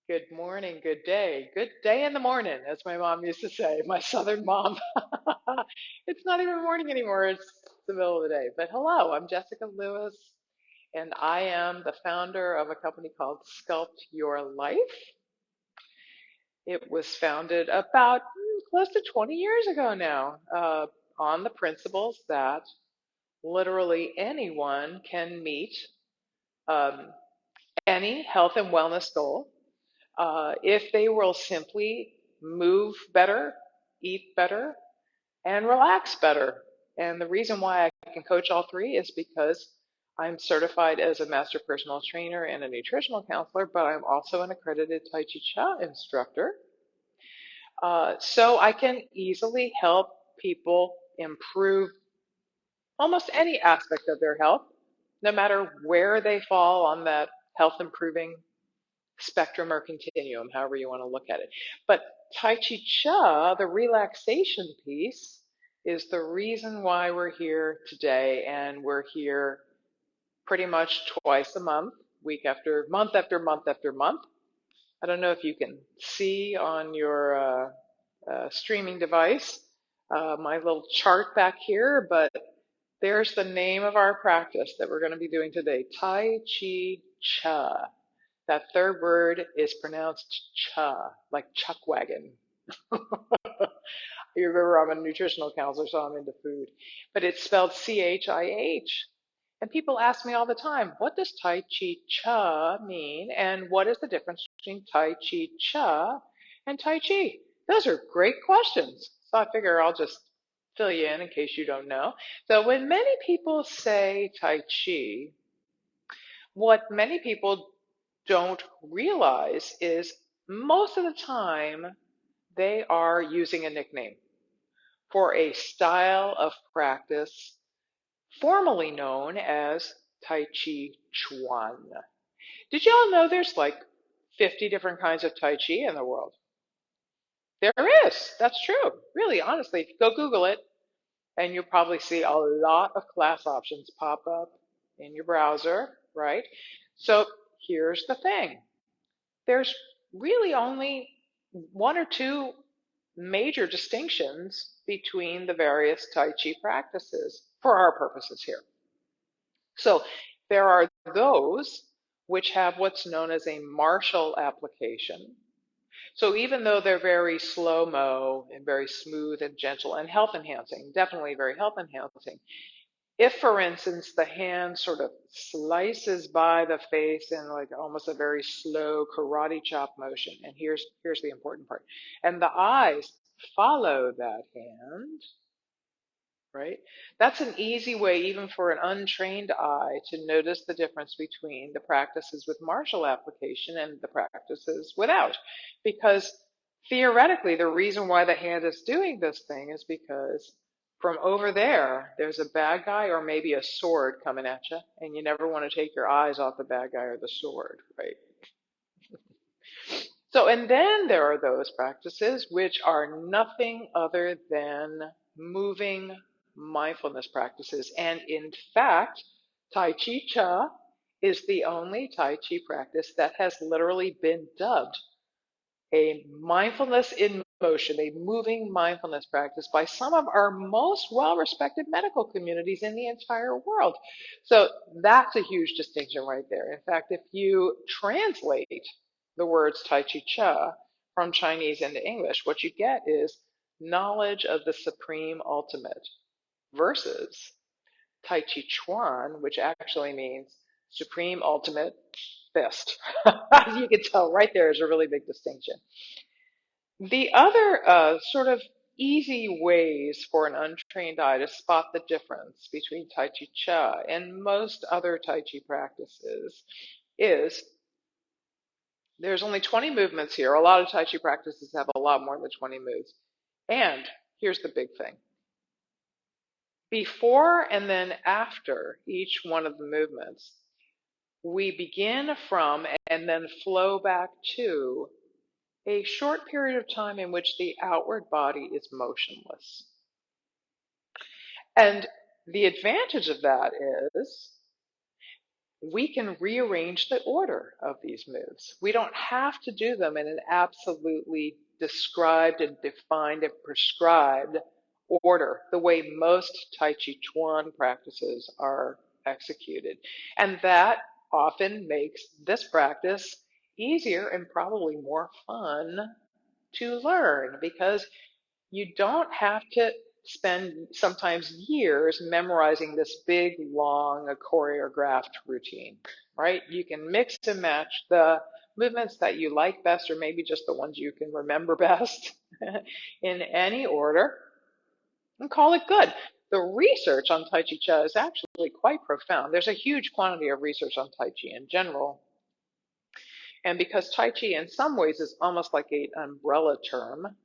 Good morning, good day. Good day in the morning, as my mom used to say, my southern mom. It's not even morning anymore, it's the middle of the day. But hello, I'm Jessica Lewis, and I am the founder of a company called Sculpt Your Life. It was founded about close to 20 years ago now, on the principles that literally anyone can meet um, any health and wellness goal if they will simply move better, eat better, and relax better. And the reason why I can coach all three is because I'm certified as a master personal trainer and a nutritional counselor, but I'm also an accredited Tai Chi Chih instructor. So I can easily help people improve almost any aspect of their health, no matter where they fall on that health improving spectrum or continuum, however you want to look at it. But Tai Chi Chih, the relaxation piece, is the reason why we're here today, and we're here pretty much twice a month, week after month after month after month. I don't know if you can see on your streaming device my little chart back here, but there's the name of our practice that we're going to be doing today, Tai Chi Chih. That third word is pronounced cha, like chuck wagon. You remember I'm a nutritional counselor, so I'm into food. But it's spelled CHIH. And people ask me all the time, what does Tai Chi Chih mean? And what is the difference between Tai Chi Chih and Tai Chi? Those are great questions. So I figure I'll just fill you in case you don't know. So when many people say Tai Chi, what many people don't realize is most of the time they are using a nickname for a style of practice formerly known as Tai Chi Chuan. Did y'all know there's like 50 different kinds of Tai Chi in the world? There is. That's true. Really, honestly, if you go Google it, and you'll probably see a lot of class options pop up in your browser, right? So here's the thing. There's really only one or two major distinctions between the various Tai Chi practices for our purposes here. So there are those which have what's known as a martial application. So even though they're very slow-mo and very smooth and gentle and health enhancing, definitely very health enhancing, if, for instance, the hand sort of slices by the face in like almost a very slow karate chop motion, and here's the important part, and the eyes follow that hand, right? That's an easy way, even for an untrained eye, to notice the difference between the practices with martial application and the practices without. Because theoretically, the reason why the hand is doing this thing is because from over there, there's a bad guy or maybe a sword coming at you, and you never want to take your eyes off the bad guy or the sword, right? So, and then there are those practices which are nothing other than moving mindfulness practices. And in fact, Tai Chi Chih is the only Tai Chi practice that has literally been dubbed a mindfulness in motion, a moving mindfulness practice by some of our most well-respected medical communities in the entire world. So that's a huge distinction right there. In fact, if you translate the words Tai Chi Chih from Chinese into English, what you get is knowledge of the supreme ultimate versus Tai Chi Chuan, which actually means supreme ultimate fist. As you can tell, right there is a really big distinction. The other sort of easy ways for an untrained eye to spot the difference between Tai Chi Chih and most other Tai Chi practices is there's only 20 movements here. A lot of Tai Chi practices have a lot more than 20 moves. And here's the big thing. Before and then after each one of the movements, we begin from and then flow back to a short period of time in which the outward body is motionless. And the advantage of that is we can rearrange the order of these moves. We don't have to do them in an absolutely described and defined and prescribed order, the way most Tai Chi Chuan practices are executed. And that often makes this practice easier and probably more fun to learn because you don't have to spend sometimes years memorizing this big, long, choreographed routine, right? You can mix and match the movements that you like best, or maybe just the ones you can remember best in any order, and call it good. The research on Tai Chi Chuan is actually quite profound. There's a huge quantity of research on Tai Chi in general. And because Tai Chi in some ways is almost like an umbrella term,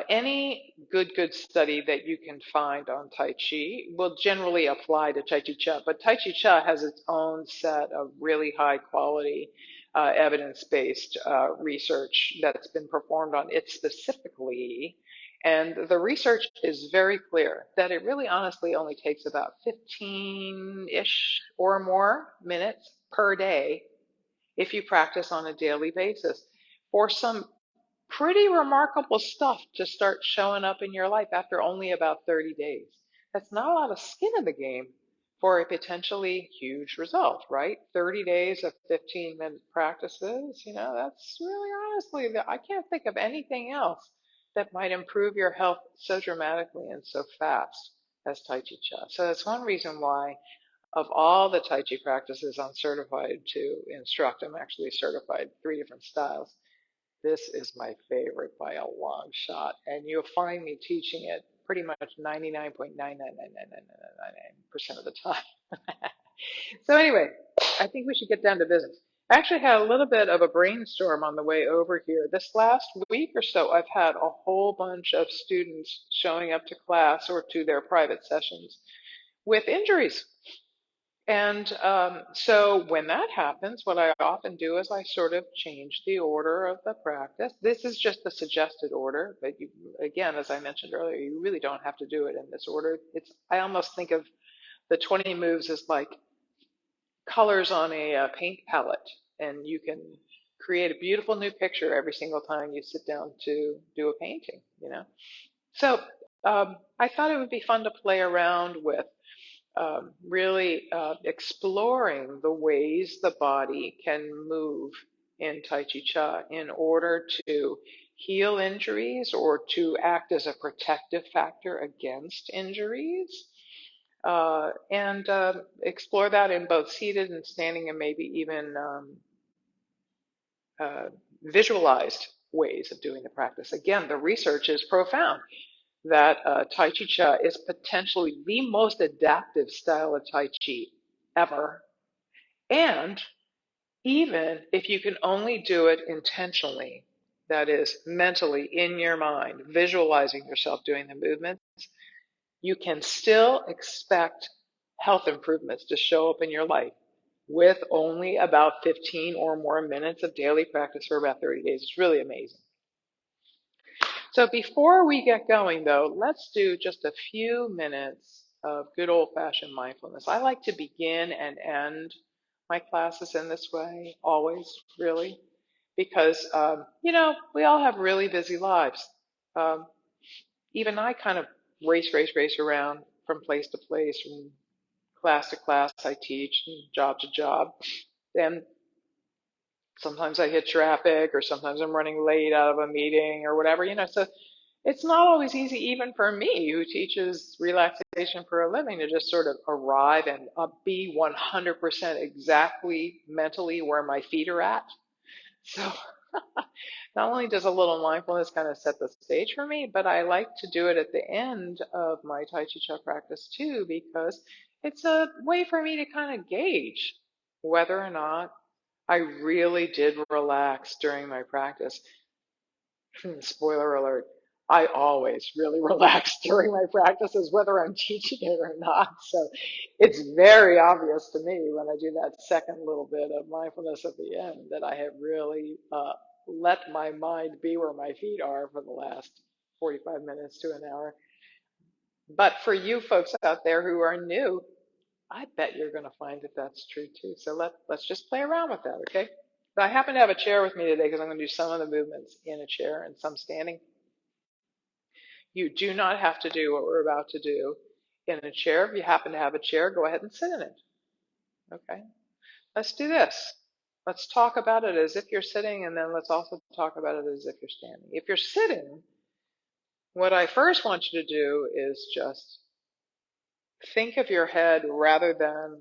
any good study that you can find on Tai Chi will generally apply to Tai Chi Chih, but Tai Chi Chih has its own set of really high quality evidence-based research that's been performed on it specifically. And the research is very clear that it really honestly only takes about 15-ish or more minutes per day if you practice on a daily basis for some pretty remarkable stuff to start showing up in your life after only about 30 days. That's not a lot of skin in the game for a potentially huge result, right? 30 days of 15-minute practices, that's really honestly, I can't think of anything else that might improve your health so dramatically and so fast as Tai Chi Chih. So that's one reason why of all the Tai Chi practices I'm certified to instruct, I'm actually certified 3 different styles. This is my favorite by a long shot, and you'll find me teaching it pretty much 99.9999999% of the time. So anyway, I think we should get down to business. I actually had a little bit of a brainstorm on the way over here. This last week or so, I've had a whole bunch of students showing up to class or to their private sessions with injuries. And so when that happens, what I often do is I sort of change the order of the practice. This is just the suggested order, but you, again, as I mentioned earlier, you really don't have to do it in this order. I almost think of the 20 moves as like colors on a paint palette, and you can create a beautiful new picture every single time you sit down to do a painting. So I thought it would be fun to play around with really exploring the ways the body can move in Tai Chi Chih in order to heal injuries or to act as a protective factor against injuries. And explore that in both seated and standing and maybe even uh, visualized ways of doing the practice. Again, the research is profound that Tai Chi Chih is potentially the most adaptive style of Tai Chi ever. And even if you can only do it intentionally, that is, mentally in your mind, visualizing yourself doing the movements, you can still expect health improvements to show up in your life with only about 15 or more minutes of daily practice for about 30 days. It's really amazing. So before we get going, though, let's do just a few minutes of good old-fashioned mindfulness. I like to begin and end my classes in this way, always, really, because, we all have really busy lives. Um, Even I kind of race around from place to place, from class to class. I teach, and job to job. And sometimes I hit traffic, or sometimes I'm running late out of a meeting or whatever. So it's not always easy, even for me, who teaches relaxation for a living, to just sort of arrive and be 100% exactly mentally where my feet are at. So not only does a little mindfulness kind of set the stage for me, but I like to do it at the end of my Tai Chi Chih practice too, because it's a way for me to kind of gauge whether or not I really did relax during my practice. Spoiler alert, I always really relax during my practices, whether I'm teaching it or not. So it's very obvious to me when I do that second little bit of mindfulness at the end that I have really let my mind be where my feet are for the last 45 minutes to an hour. But for you folks out there who are new, I bet you're going to find that that's true too. So let's just play around with that, okay? But I happen to have a chair with me today because I'm going to do some of the movements in a chair and some standing. You do not have to do what we're about to do in a chair. If you happen to have a chair, go ahead and sit in it, okay? Let's do this. Let's talk about it as if you're sitting, and then let's also talk about it as if you're standing. If you're sitting, what I first want you to do is just think of your head rather than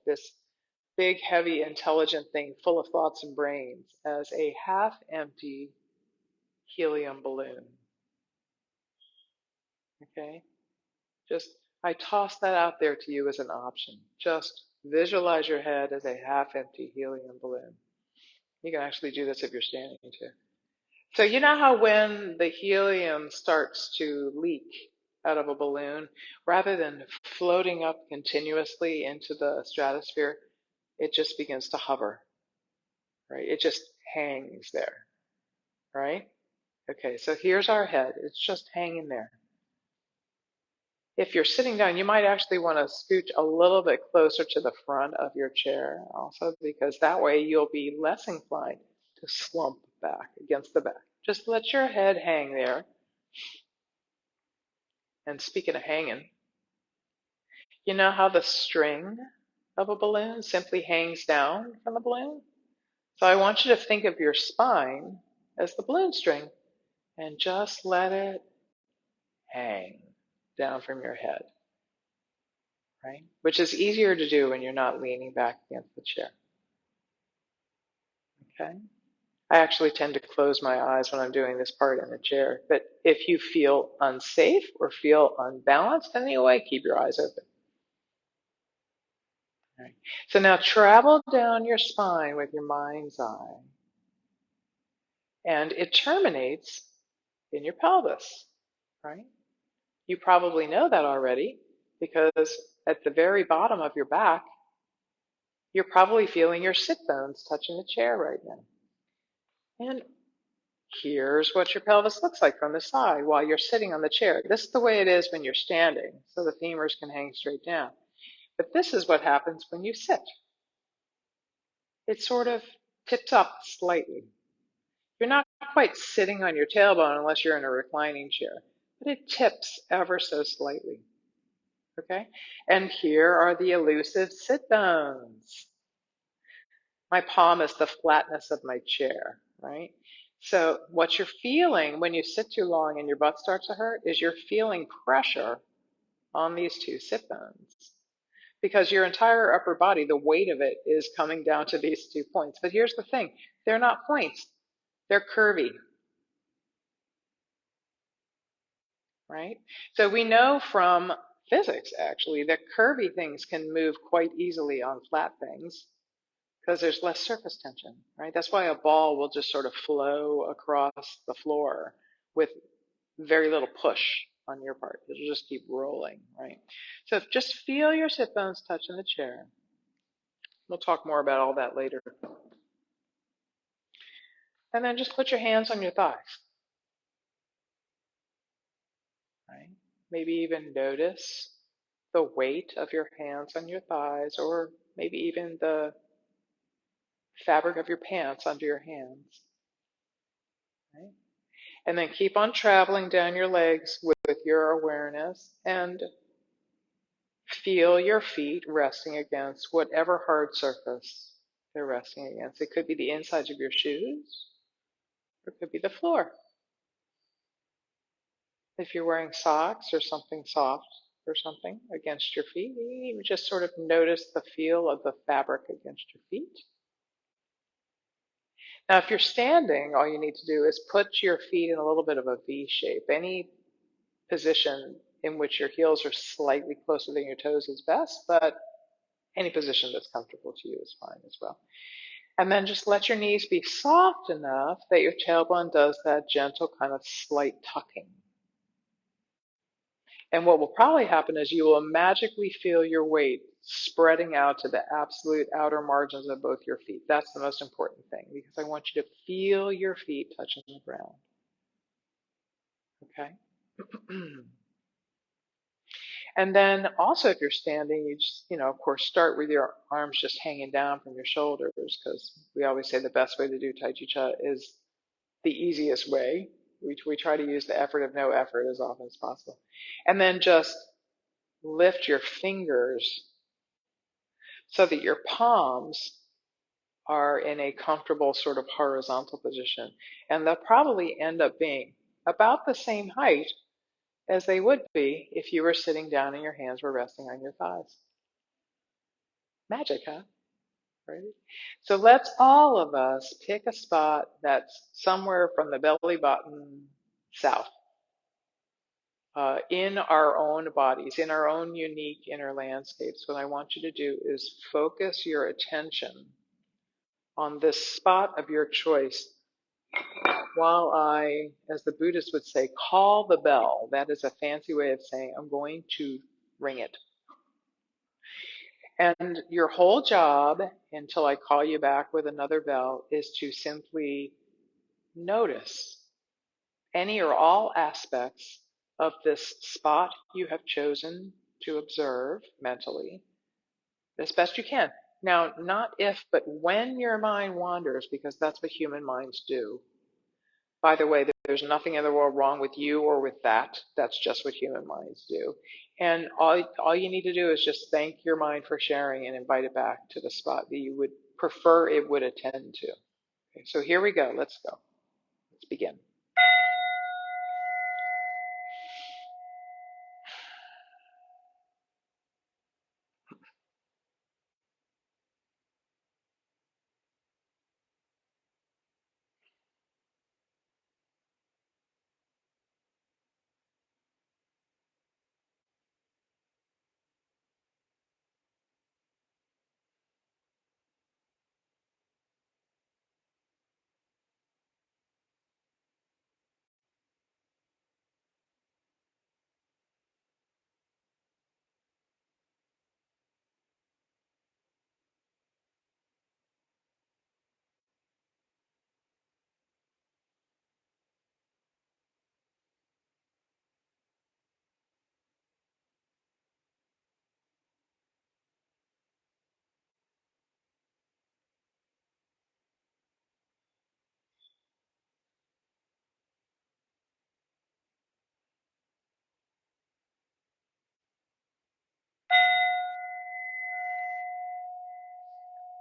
this big, heavy, intelligent thing full of thoughts and brains as a half-empty helium balloon. Okay? Just, I toss that out there to you as an option. Just visualize your head as a half-empty helium balloon. You can actually do this if you're standing too. So you know how when the helium starts to leak out of a balloon, rather than floating up continuously into the stratosphere, it just begins to hover, right? It just hangs there, right? Okay, so here's our head. It's just hanging there. If you're sitting down, you might actually want to scooch a little bit closer to the front of your chair also, because that way you'll be less inclined to slump back against the back. Just let your head hang there. And speaking of hanging, you know how the string of a balloon simply hangs down from the balloon? So I want you to think of your spine as the balloon string and just let it hang down from your head, right? Which is easier to do when you're not leaning back against the chair, okay? I actually tend to close my eyes when I'm doing this part in the chair, but if you feel unsafe or feel unbalanced in any way, keep your eyes open. Right. So now travel down your spine with your mind's eye, and it terminates in your pelvis, right? You probably know that already because at the very bottom of your back, you're probably feeling your sit bones touching the chair right now. And here's what your pelvis looks like from the side while you're sitting on the chair. This is the way it is when you're standing, so the femurs can hang straight down. But this is what happens when you sit. It sort of tips up slightly. You're not quite sitting on your tailbone unless you're in a reclining chair, but it tips ever so slightly. Okay? And here are the elusive sit bones. My palm is the flatness of my chair, right? So what you're feeling when you sit too long and your butt starts to hurt is you're feeling pressure on these two sit bones because your entire upper body, the weight of it is coming down to these 2 points. But here's the thing, they're not points, they're curvy, right? So we know from physics, actually, that curvy things can move quite easily on flat things because there's less surface tension, right? That's why a ball will just sort of flow across the floor with very little push on your part. It'll just keep rolling, right? So just feel your sit bones touching the chair. We'll talk more about all that later. And then just put your hands on your thighs, right? Maybe even notice the weight of your hands on your thighs, or maybe even the fabric of your pants under your hands, right? And then keep on traveling down your legs with your awareness and feel your feet resting against whatever hard surface they're resting against. It could be the insides of your shoes, or it could be the floor. If you're wearing socks or something soft or something against your feet, you just sort of notice the feel of the fabric against your feet. Now, if you're standing, all you need to do is put your feet in a little bit of a V shape. Any position in which your heels are slightly closer than your toes is best, but any position that's comfortable to you is fine as well. And then just let your knees be soft enough that your tailbone does that gentle kind of slight tucking. And what will probably happen is you will magically feel your weight spreading out to the absolute outer margins of both your feet. That's the most important thing because I want you to feel your feet touching the ground. Okay? And then also if you're standing, you just, of course, start with your arms just hanging down from your shoulders, because we always say the best way to do Tai Chi Cha is the easiest way. We try to use the effort of no effort as often as possible. And then just lift your fingers so that your palms are in a comfortable sort of horizontal position. And they'll probably end up being about the same height as they would be if you were sitting down and your hands were resting on your thighs. Magic, huh? Right? So let's all of us pick a spot that's somewhere from the belly button south, in our own bodies, in our own unique inner landscapes. What I want you to do is focus your attention on this spot of your choice while I, as the Buddhists would say, call the bell. That is a fancy way of saying I'm going to ring it. And your whole job, until I call you back with another bell, is to simply notice any or all aspects of this spot you have chosen to observe mentally as best you can. Now, not if, but when your mind wanders, because that's what human minds do. By the way, there's nothing in the world wrong with you or with that. That's just what human minds do. And all you need to do is just thank your mind for sharing and invite it back to the spot that you would prefer it would attend to. Okay, so here we go. Let's go. Let's begin.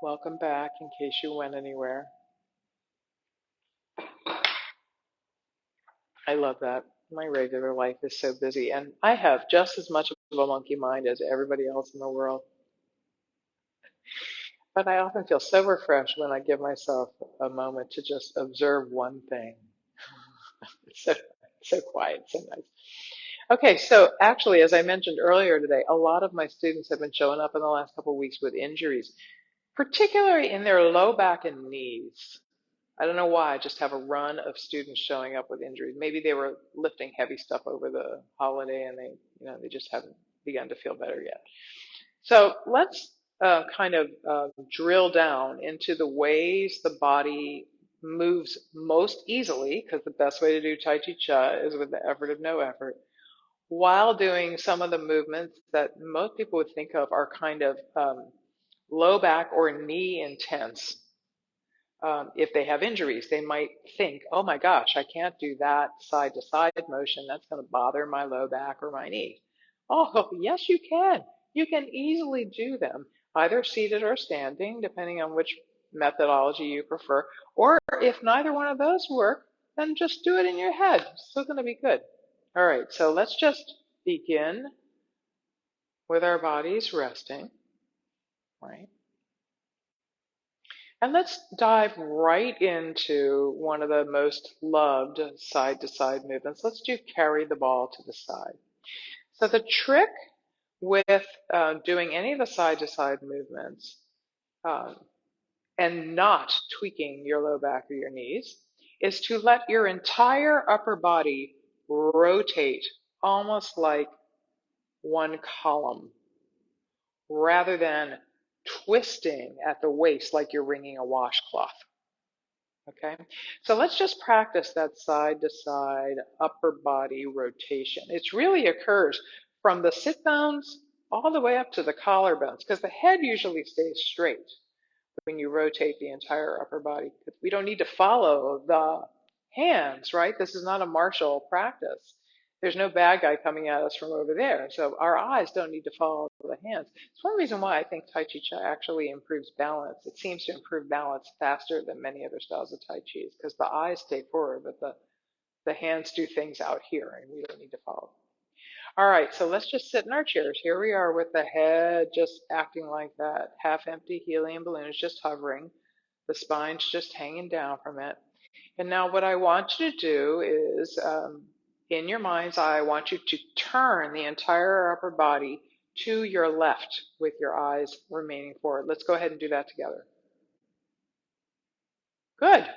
Welcome back in case you went anywhere. I love that. My regular life is so busy, and I have just as much of a monkey mind as everybody else in the world. But I often feel so refreshed when I give myself a moment to just observe one thing. It's so quiet, so nice. Okay, so actually, as I mentioned earlier today, a lot of my students have been showing up in the last couple of weeks with injuries, particularly in their low back and knees. I don't know why, I just have a run of students showing up with injuries. Maybe they were lifting heavy stuff over the holiday and they just haven't begun to feel better yet. So let's kind of drill down into the ways the body moves most easily, because the best way to do Tai Chi Cha is with the effort of no effort, while doing some of the movements that most people would think of are kind of low back or knee intense. If they have injuries, they might think, oh my gosh, I can't do that side to side motion. That's going to bother my low back or my knee. Oh, yes, you can. You can easily do them, either seated or standing, depending on which methodology you prefer. Or if neither one of those work, then just do it in your head. It's still going to be good. All right, so let's just begin with our bodies resting, right? And let's dive right into one of the most loved side to side movements. Let's do carry the ball to the side. So the trick with doing any of the side to side movements um, and not tweaking your low back or your knees is to let your entire upper body rotate almost like one column rather than twisting at the waist like you're wringing a washcloth. Okay, so let's just practice that side to side upper body rotation. It really occurs from the sit bones all the way up to the collarbones, because the head usually stays straight when you rotate the entire upper body. We don't need to follow the hands, right? This is not a martial practice. There's no bad guy coming at us from over there. So our eyes don't need to follow the hands. It's one reason why I think Tai Chi Chi actually improves balance. It seems to improve balance faster than many other styles of Tai Chi because the eyes stay forward, but the hands do things out here and we don't need to follow. All right, so let's just sit in our chairs. Here we are with the head just acting like that. Half empty helium balloon is just hovering. The spine's just hanging down from it. And now what I want you to do is, in your mind's eye, I want you to turn the entire upper body to your left with your eyes remaining forward. Let's go ahead and do that together. Good.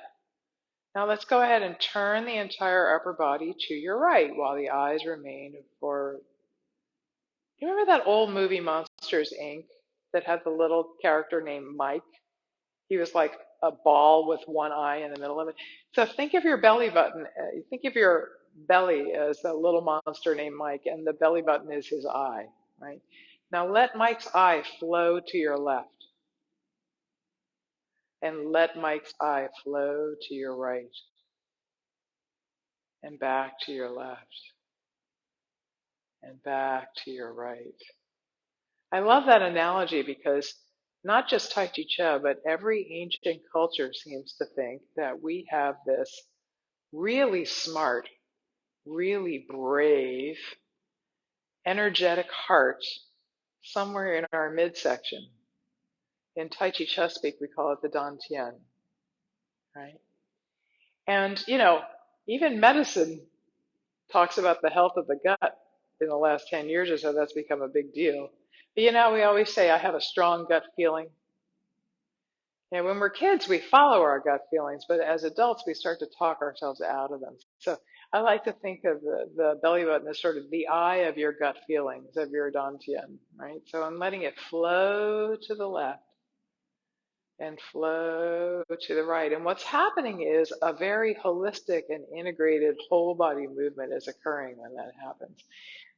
Now let's go ahead and turn the entire upper body to your right while the eyes remain forward. You remember that old movie Monsters, Inc. that had the little character named Mike? He was like a ball with one eye in the middle of it. So think of your belly button, think of your belly as a little monster named Mike, and the belly button is his eye, right? Now let Mike's eye flow to your left, and let Mike's eye flow to your right, and back to your left, and back to your right. I love that analogy because not just Tai Chi Chih, but every ancient culture seems to think that we have this really smart, really brave, energetic heart somewhere in our midsection. In Tai Chi Chih speak, we call it the Dantian, right? And, even medicine talks about the health of the gut. In the last 10 years or so, that's become a big deal. But we always say, I have a strong gut feeling. And when we're kids, we follow our gut feelings, but as adults, we start to talk ourselves out of them. So I like to think of the belly button as sort of the eye of your gut feelings, of your dantian, right? So I'm letting it flow to the left and flow to the right. And what's happening is a very holistic and integrated whole body movement is occurring when that happens.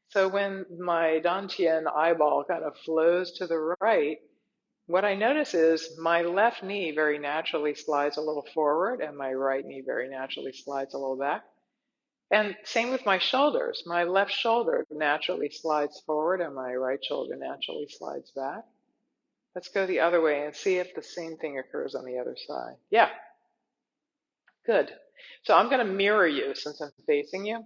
So when my dantian eyeball kind of flows to the right, what I notice is my left knee very naturally slides a little forward and my right knee very naturally slides a little back. And same with my shoulders. My left shoulder naturally slides forward and my right shoulder naturally slides back. Let's go the other way and see if the same thing occurs on the other side. Yeah, good. So I'm going to mirror you since I'm facing you.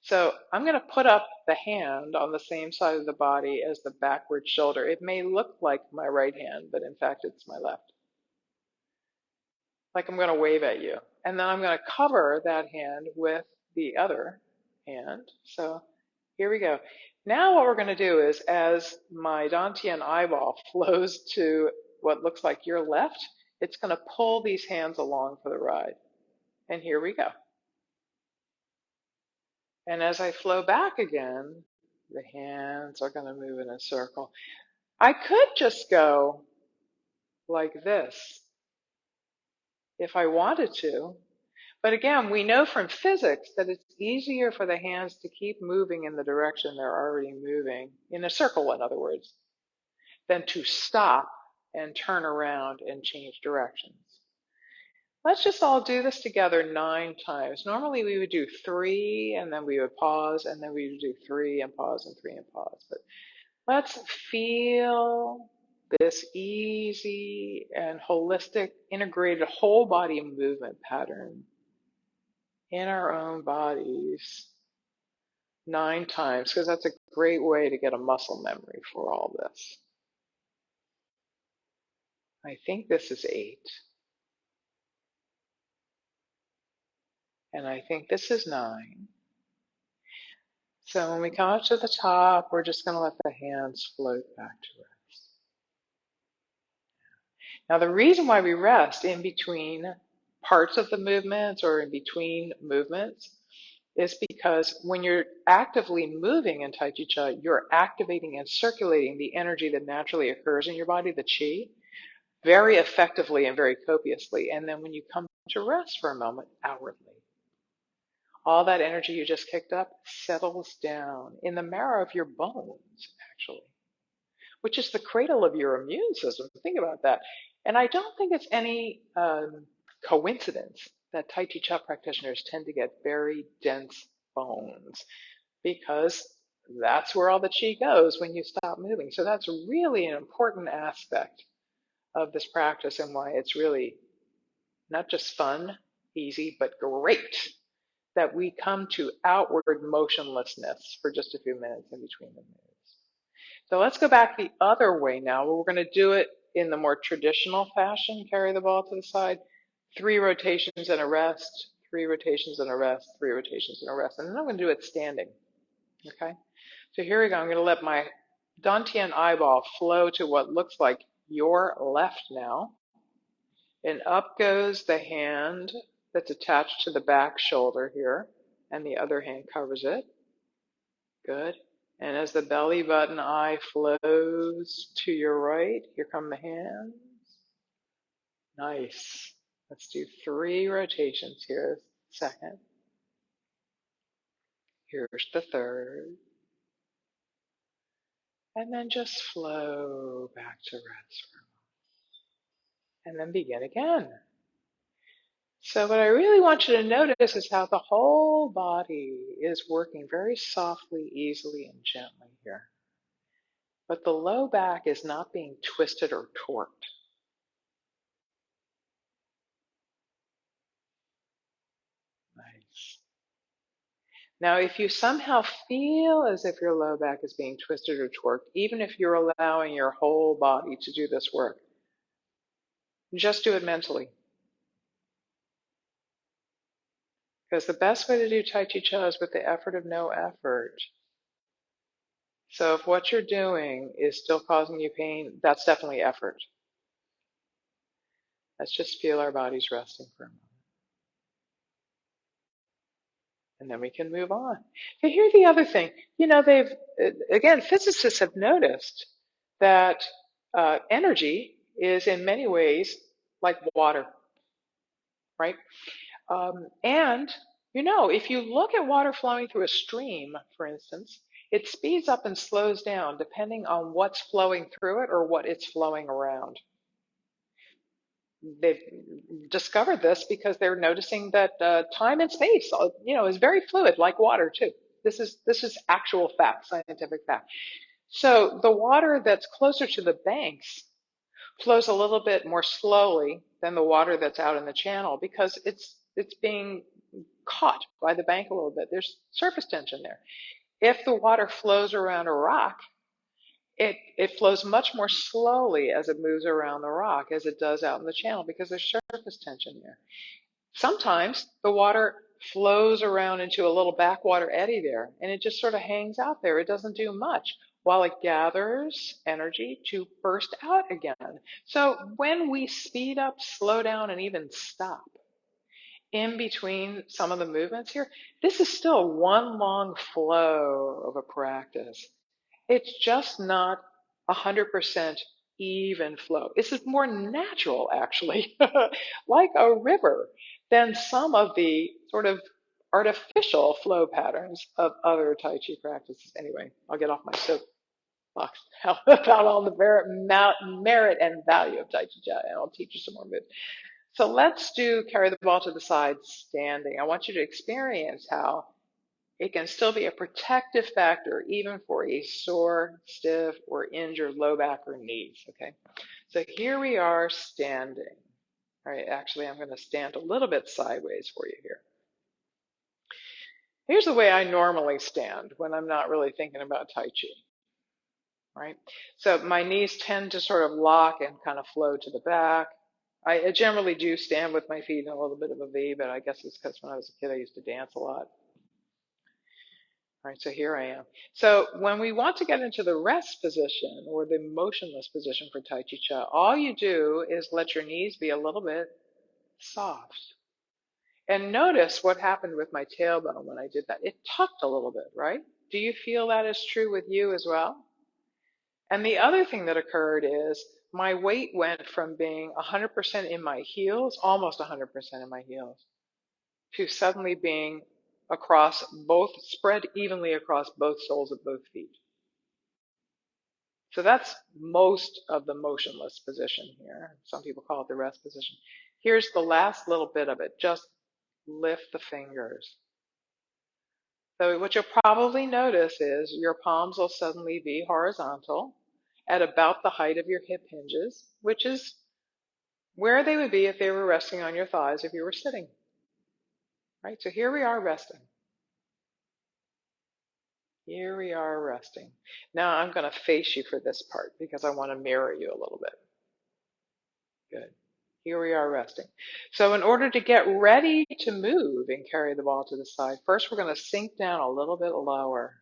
So I'm going to put up the hand on the same side of the body as the backward shoulder. It may look like my right hand, but in fact it's my left. Like I'm going to wave at you. And then I'm going to cover that hand with the other hand. So here we go. Now what we're going to do is as my dantian eyeball flows to what looks like your left, it's going to pull these hands along for the ride. And here we go. And as I flow back again, the hands are going to move in a circle. I could just go like this if I wanted to. But again, we know from physics that it's easier for the hands to keep moving in the direction they're already moving, in a circle, in other words, than to stop and turn around and change directions. Let's just all do this together 9 times. Normally we would do 3 and then we would pause and then we would do 3 and pause and 3 and pause. But let's feel this easy and holistic, integrated whole body movement pattern in our own bodies 9 times, because that's a great way to get a muscle memory for all this. I think this is 8. And I think this is 9. So when we come up to the top, we're just going to let the hands float back to rest. Now the reason why we rest in between parts of the movements or in between movements is because when you're actively moving in Tai Chi Chih, you're activating and circulating the energy that naturally occurs in your body, the Qi, very effectively and very copiously. And then when you come to rest for a moment, outwardly. All that energy you just kicked up settles down in the marrow of your bones, actually, which is the cradle of your immune system. Think about that. And I don't think it's any coincidence that Tai Chi Chih practitioners tend to get very dense bones because that's where all the chi goes when you stop moving. So that's really an important aspect of this practice and why it's really not just fun, easy, but great that we come to outward motionlessness for just a few minutes in between the moves. So let's go back the other way now. We're going to do it in the more traditional fashion, carry the ball to the side, 3 rotations and a rest, 3 rotations and a rest, 3 rotations and a rest. And then I'm going to do it standing. Okay? So here we go. I'm going to let my Dantian eyeball flow to what looks like your left now. And up goes the hand that's attached to the back shoulder here, and the other hand covers it. Good. And as the belly button eye flows to your right, here come the hands. Nice. Let's do 3 rotations here. Second. Here's the third. And then just flow back to rest for a moment. And then begin again. So what I really want you to notice is how the whole body is working very softly, easily, and gently here. But the low back is not being twisted or torqued. Nice. Now, if you somehow feel as if your low back is being twisted or torqued, even if you're allowing your whole body to do this work, just do it mentally. Because the best way to do Tai Chi Chih is with the effort of no effort. So if what you're doing is still causing you pain, that's definitely effort. Let's just feel our bodies resting for a moment. And then we can move on. So here's the other thing. You know, again, physicists have noticed that energy is in many ways like water, right? And, you know, if you look at water flowing through a stream, for instance, it speeds up and slows down depending on what's flowing through it or what it's flowing around. They've discovered this because they're noticing that time and space, you know, is very fluid, like water too. This is actual fact, scientific fact. So the water that's closer to the banks flows a little bit more slowly than the water that's out in the channel because it's being caught by the bank a little bit. There's surface tension there. If the water flows around a rock, it flows much more slowly as it moves around the rock as it does out in the channel because there's surface tension there. Sometimes the water flows around into a little backwater eddy there and it just sort of hangs out there. It doesn't do much while it gathers energy to burst out again. So when we speed up, slow down, and even stop in between some of the movements here, this is still one long flow of a practice. It's just not 100% even flow. It's more natural, actually, like a river, than some of the sort of artificial flow patterns of other Tai Chi practices. Anyway, I'll get off my soapbox about all the merit and value of Tai Chi Chih, and I'll teach you some more moves. So let's do carry the ball to the side standing. I want you to experience how it can still be a protective factor even for a sore, stiff, or injured low back or knees, okay? So here we are standing. All right, actually, I'm going to stand a little bit sideways for you here. Here's the way I normally stand when I'm not really thinking about Tai Chi, right? So my knees tend to sort of lock and kind of flow to the back. I generally do stand with my feet in a little bit of a V, but I guess it's because when I was a kid, I used to dance a lot. All right, so here I am. So when we want to get into the rest position or the motionless position for Tai Chi Chih, all you do is let your knees be a little bit soft. And notice what happened with my tailbone when I did that. It tucked a little bit, right? Do you feel that is true with you as well? And the other thing that occurred is my weight went from being 100% in my heels, almost 100% in my heels, to suddenly being across both, spread evenly across both soles of both feet. So that's most of the motionless position here. Some people call it the rest position. Here's the last little bit of it. Just lift the fingers. So what you'll probably notice is your palms will suddenly be horizontal at about the height of your hip hinges, which is where they would be if they were resting on your thighs if you were sitting. Right? So here we are resting. Here we are resting. Now I'm going to face you for this part because I want to mirror you a little bit. Good. Here we are resting. So in order to get ready to move and carry the ball to the side, first we're going to sink down a little bit lower.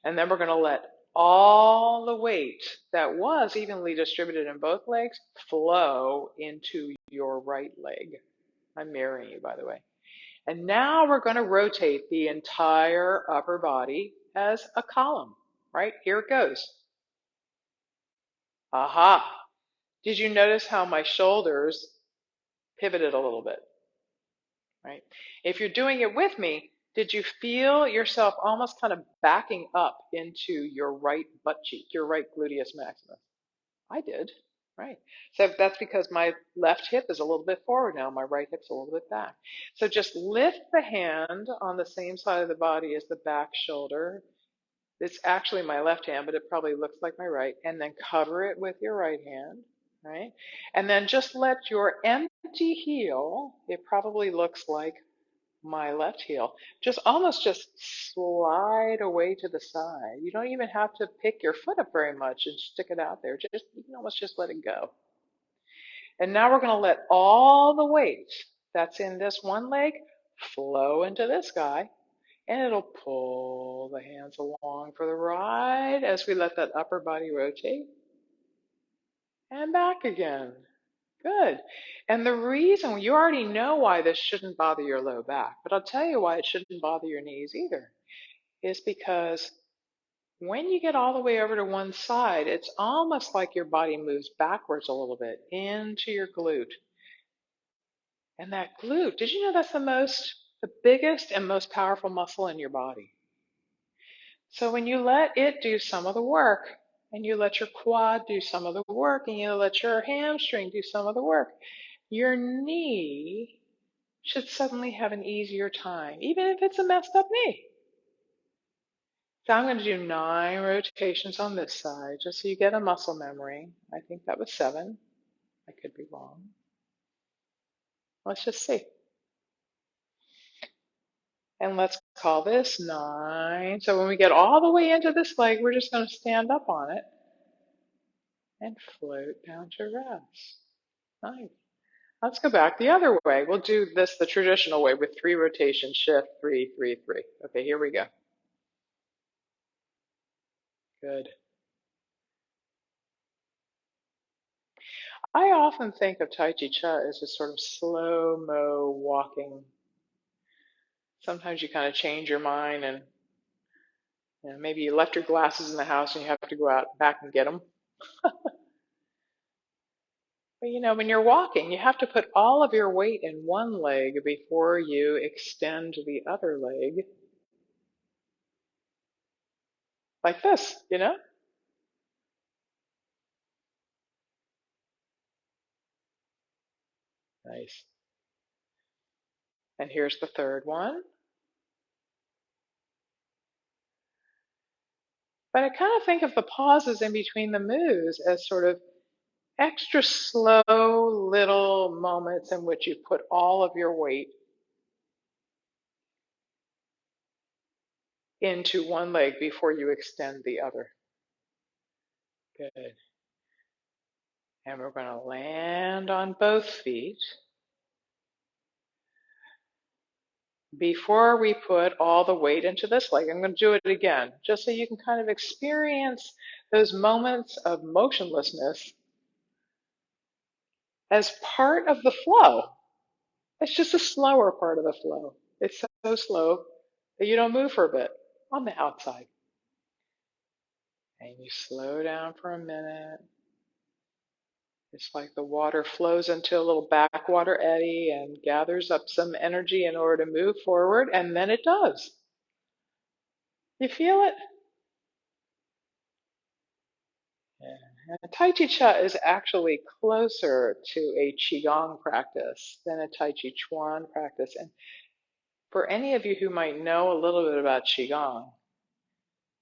And then we're going to let all the weight that was evenly distributed in both legs flow into your right leg. I'm mirroring you, by the way. And now we're going to rotate the entire upper body as a column, right? Here it goes. Aha. Did you notice how my shoulders pivoted a little bit, right? If you're doing it with me, did you feel yourself almost kind of backing up into your right butt cheek, your right gluteus maximus? I did, right? So that's because my left hip is a little bit forward now, my right hip's a little bit back. So just lift the hand on the same side of the body as the back shoulder. It's actually my left hand, but it probably looks like my right. And then cover it with your right hand, right? And then just let your empty heel, it probably looks like my left heel, just almost just slide away to the side. You don't even have to pick your foot up very much and stick it out there. Just, you can almost just let it go. And now we're going to let all the weight that's in this one leg flow into this guy. And it'll pull the hands along for the ride as we let that upper body rotate. And back again. Good. And the reason, you already know why this shouldn't bother your low back, but I'll tell you why it shouldn't bother your knees either, is because when you get all the way over to one side, it's almost like your body moves backwards a little bit into your glute. And that glute, did you know that's the biggest and most powerful muscle in your body? So when you let it do some of the work, and you let your quad do some of the work, and you let your hamstring do some of the work, your knee should suddenly have an easier time, even if it's a messed up knee. So I'm going to do 9 rotations on this side, just so you get a muscle memory. I think that was 7. I could be wrong. Let's just see. And let's call this 9. So when we get all the way into this leg, we're just going to stand up on it and float down to rest. Nice. Let's go back the other way. We'll do this the traditional way with 3 rotations, shift, 3, 3, 3. Okay, here we go. Good. I often think of Tai Chi Chih as a sort of slow-mo walking. Sometimes you kind of change your mind and maybe you left your glasses in the house and you have to go out back and get them. But when you're walking, you have to put all of your weight in one leg before you extend the other leg. Like this. Nice. And here's the third one. But I kind of think of the pauses in between the moves as sort of extra slow little moments in which you put all of your weight into one leg before you extend the other. Good. And we're going to land on both feet before we put all the weight into this leg. I'm going to do it again, just so you can kind of experience those moments of motionlessness as part of the flow. It's just a slower part of the flow. It's so slow that you don't move for a bit on the outside. And you slow down for a minute. It's like the water flows into a little backwater eddy and gathers up some energy in order to move forward, and then it does. You feel it? Yeah. And Tai Chi Cha is actually closer to a Qigong practice than a Tai Chi Chuan practice. And for any of you who might know a little bit about Qigong,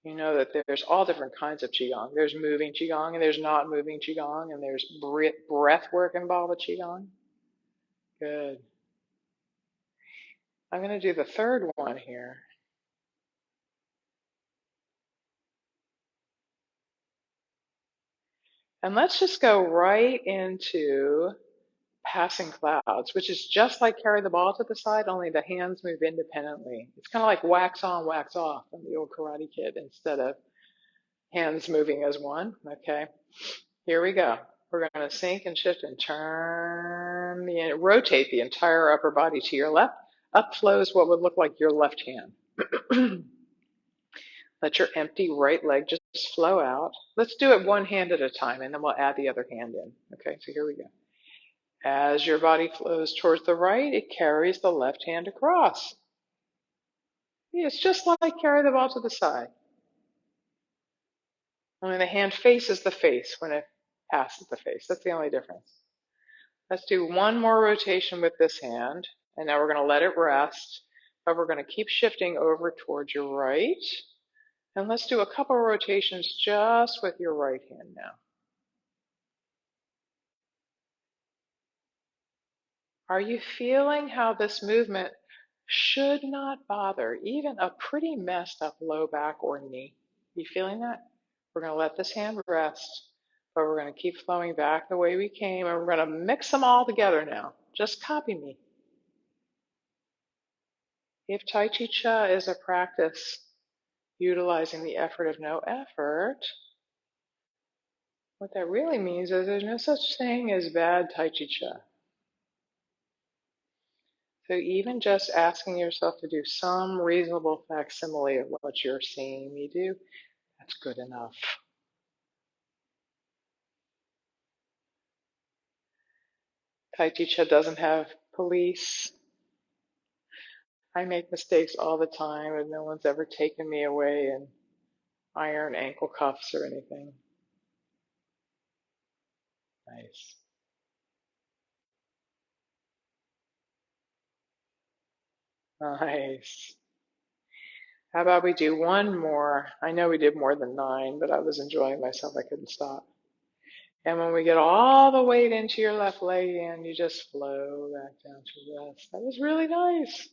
you know that there's all different kinds of Qigong. There's moving Qigong and there's not moving Qigong, and there's breath work involved with Qigong. Good. I'm going to do the third one here. And let's just go right into passing clouds, which is just like carry the ball to the side, only the hands move independently. It's kind of like wax on, wax off from the old Karate Kid instead of hands moving as one. Okay, here we go. We're going to sink and shift and rotate the entire upper body to your left. Up flows what would look like your left hand. Let your empty right leg just flow out. Let's do it one hand at a time, and then we'll add the other hand in. Okay, so here we go. As your body flows towards the right, it carries the left hand across. It's just like carry the ball to the side. Only the hand faces the face when it passes the face. That's the only difference. Let's do one more rotation with this hand, and now we're going to let it rest, but we're going to keep shifting over towards your right. And let's do a couple of rotations just with your right hand now. Are you feeling how this movement should not bother even a pretty messed up low back or knee? You feeling that? We're going to let this hand rest, but we're going to keep flowing back the way we came, and we're going to mix them all together now. Just copy me. If Tai Chi Cha is a practice utilizing the effort of no effort, what that really means is there's no such thing as bad Tai Chi Cha. So even just asking yourself to do some reasonable facsimile of what you're seeing me do, that's good enough. Tai Chi Cha doesn't have police. I make mistakes all the time, and no one's ever taken me away in iron ankle cuffs or anything. Nice. Nice. How about we do one more? I know we did more than 9, but I was enjoying myself. I couldn't stop. And when we get all the weight into your left leg again, you just flow back down to rest. That was really nice.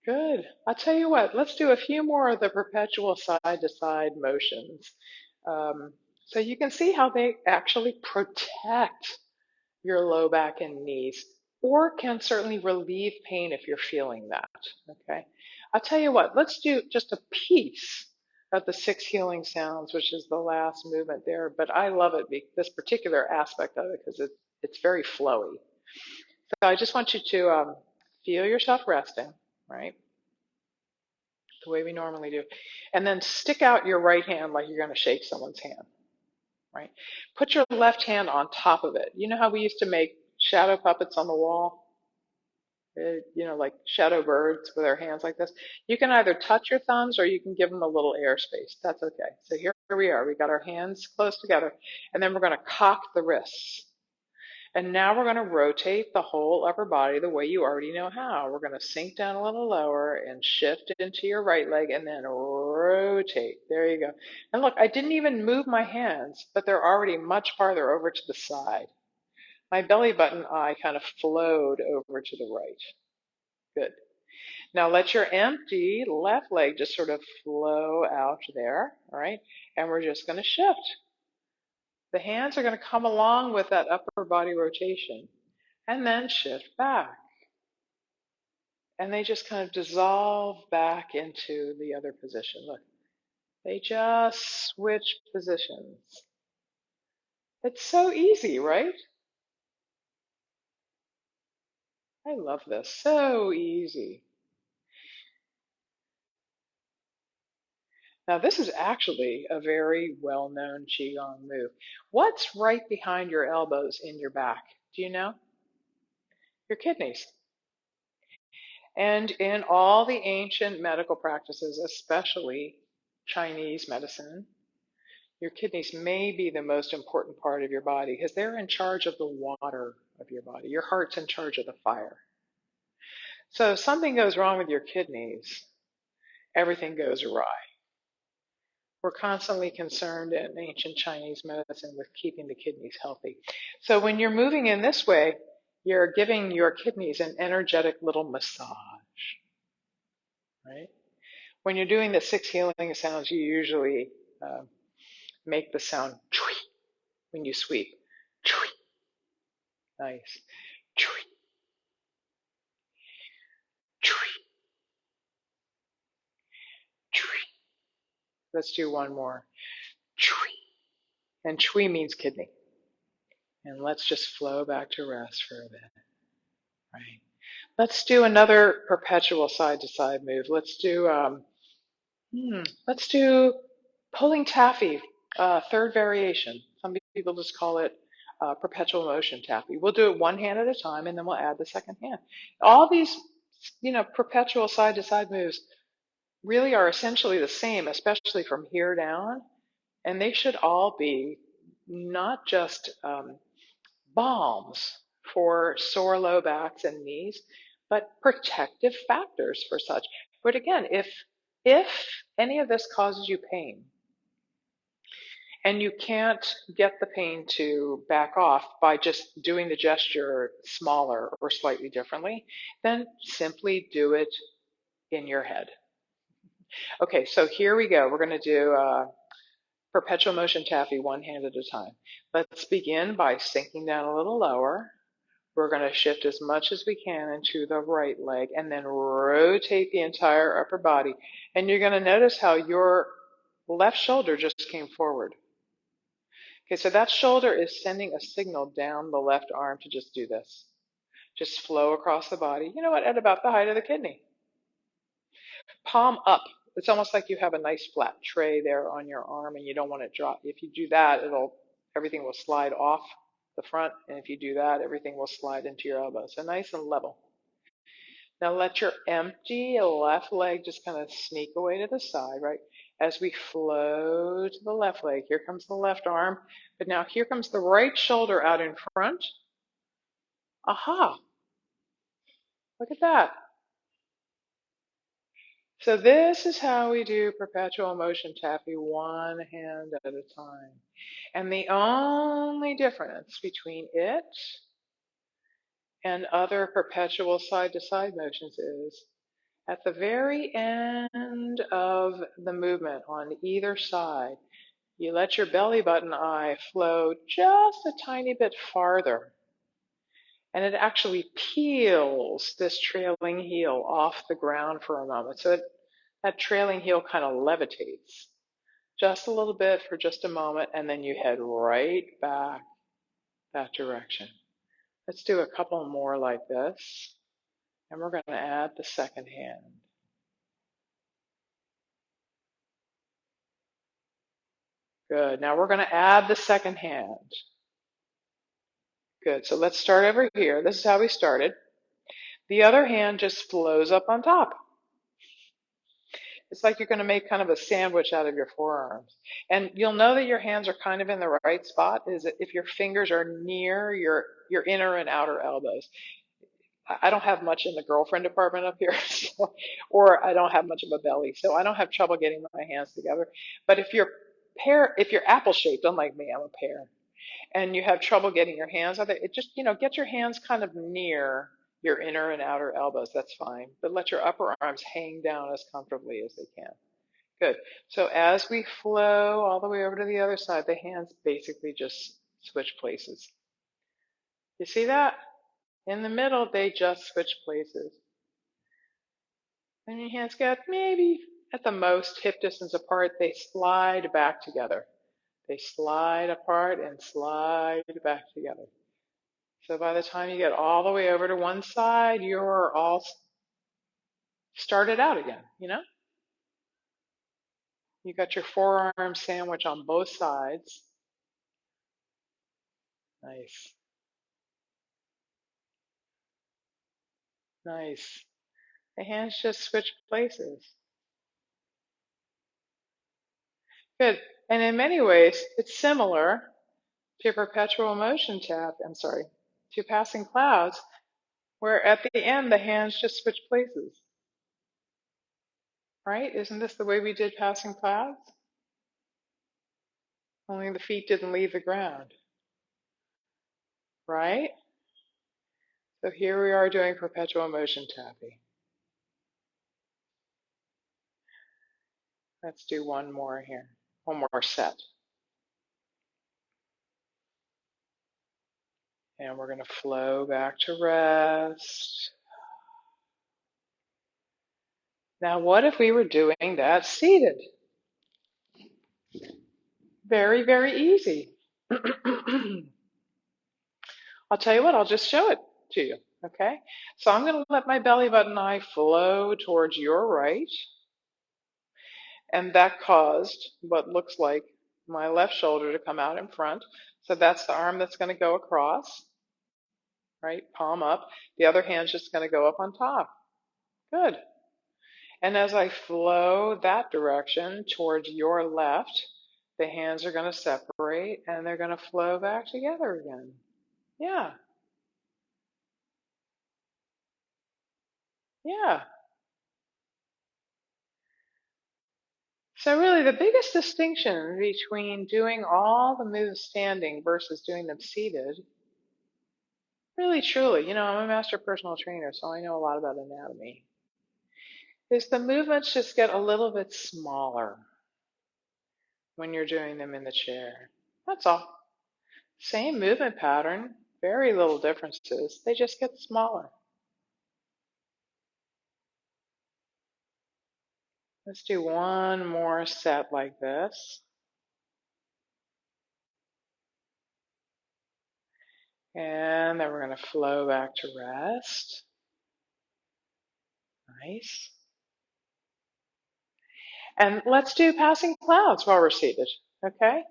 Good. I'll tell you what, let's do a few more of the perpetual side to side motions. So you can see how they actually protect your low back and knees, or can certainly relieve pain if you're feeling that. Okay. I'll tell you what, let's do just a piece of the 6 healing sounds, which is the last movement there. But I love it, this particular aspect of it, because it's very flowy. So I just want you to feel yourself resting, right? The way we normally do. And then stick out your right hand like you're going to shake someone's hand, right? Put your left hand on top of it. You know how we used to make shadow puppets on the wall? Like shadow birds with their hands like this. You can either touch your thumbs or you can give them a little airspace. That's okay. So here we are. We got our hands close together, and then we're going to cock the wrists. And now we're going to rotate the whole upper body the way you already know how. We're going to sink down a little lower and shift into your right leg and then rotate. There you go. And look, I didn't even move my hands, but they're already much farther over to the side. My belly button eye kind of flowed over to the right. Good. Now let your empty left leg just sort of flow out there, all right? And we're just going to shift. The hands are going to come along with that upper body rotation and then shift back. And they just kind of dissolve back into the other position. Look, they just switch positions. It's so easy, right? I love this. So easy. Now, this is actually a very well-known Qigong move. What's right behind your elbows in your back? Do you know? Your kidneys. And in all the ancient medical practices, especially Chinese medicine, your kidneys may be the most important part of your body because they're in charge of the water of your body. Your heart's in charge of the fire. So if something goes wrong with your kidneys, everything goes awry. We're constantly concerned in ancient Chinese medicine with keeping the kidneys healthy. So when you're moving in this way, you're giving your kidneys an energetic little massage, right? When you're doing the 6 healing sounds, you usually uh, make the sound chui when you sweep. Chui. Nice. Chui, chui, chui. Let's do one more. Chui. And chui means kidney. And let's just flow back to rest for a bit, right? Let's do another perpetual side to side move. Let's do pulling taffy, third variation. Some people just call it perpetual motion taffy. We'll do it one hand at a time, and then we'll add the second hand. All these, perpetual side to side moves really are essentially the same, especially from here down, and they should all be not just balms for sore low backs and knees, but protective factors for such. But again, if any of this causes you pain and you can't get the pain to back off by just doing the gesture smaller or slightly differently, then simply do it in your head. Okay, so here we go. We're going to do perpetual motion taffy one hand at a time. Let's begin by sinking down a little lower. We're going to shift as much as we can into the right leg and then rotate the entire upper body. And you're going to notice how your left shoulder just came forward. Okay, so that shoulder is sending a signal down the left arm to just do this. Just flow across the body. You know what? At about the height of the kidney. Palm up. It's almost like you have a nice flat tray there on your arm and you don't want it to drop. If you do that, everything will slide off the front, and if you do that, everything will slide into your elbow. So nice and level. Now let your empty left leg just kind of sneak away to the side, right? As we flow to the left leg, here comes the left arm, but now here comes the right shoulder out in front. Aha, look at that. So this is how we do perpetual motion taffy, one hand at a time. And the only difference between it and other perpetual side-to-side motions is at the very end of the movement on either side, you let your belly button eye flow just a tiny bit farther. And it actually peels this trailing heel off the ground for a moment. So that trailing heel kind of levitates just a little bit for just a moment, and then you head right back that direction. Let's do a couple more like this, and we're going to add the second hand. Good. Now we're going to add the second hand. Good. So let's start over here. This is how we started. The other hand just flows up on top. It's like you're going to make kind of a sandwich out of your forearms. And you'll know that your hands are kind of in the right spot is if your fingers are near your inner and outer elbows. I don't have much in the girlfriend department up here, so, or I don't have much of a belly, so I don't have trouble getting my hands together. But if you're apple shaped, unlike me, I'm a pear, and you have trouble getting your hands out there, it just, get your hands kind of near your inner and outer elbows. That's fine. But let your upper arms hang down as comfortably as they can. Good. So as we flow all the way over to the other side, the hands basically just switch places. You see that? In the middle, they just switch places. And your hands get maybe at the most hip distance apart. They slide back together. They slide apart and slide back together. So by the time you get all the way over to one side, you're all started out again, You got your forearm sandwich on both sides. Nice. Nice. The hands just switch places. Good. And in many ways, it's similar to perpetual motion tap, to passing clouds, where at the end the hands just switch places. Right? Isn't this the way we did passing clouds? Only the feet didn't leave the ground. Right? So here we are doing perpetual motion tapping. Let's do one more here. One more set. And we're going to flow back to rest. Now, what if we were doing that seated? Very, very easy. I'll tell you what, I'll just show it to you, okay? So I'm going to let my belly button eye flow towards your right, and that caused what looks like my left shoulder to come out in front. So that's the arm that's going to go across, right? Palm up. The other hand's just going to go up on top. Good. And as I flow that direction towards your left, the hands are going to separate and they're going to flow back together again. Yeah. Yeah. So really the biggest distinction between doing all the moves standing versus doing them seated, really truly, I'm a master personal trainer, so I know a lot about anatomy, is the movements just get a little bit smaller when you're doing them in the chair. That's all. Same movement pattern, very little differences. They just get smaller. Let's do one more set like this. And then we're going to flow back to rest. Nice. And let's do passing clouds while we're seated, okay?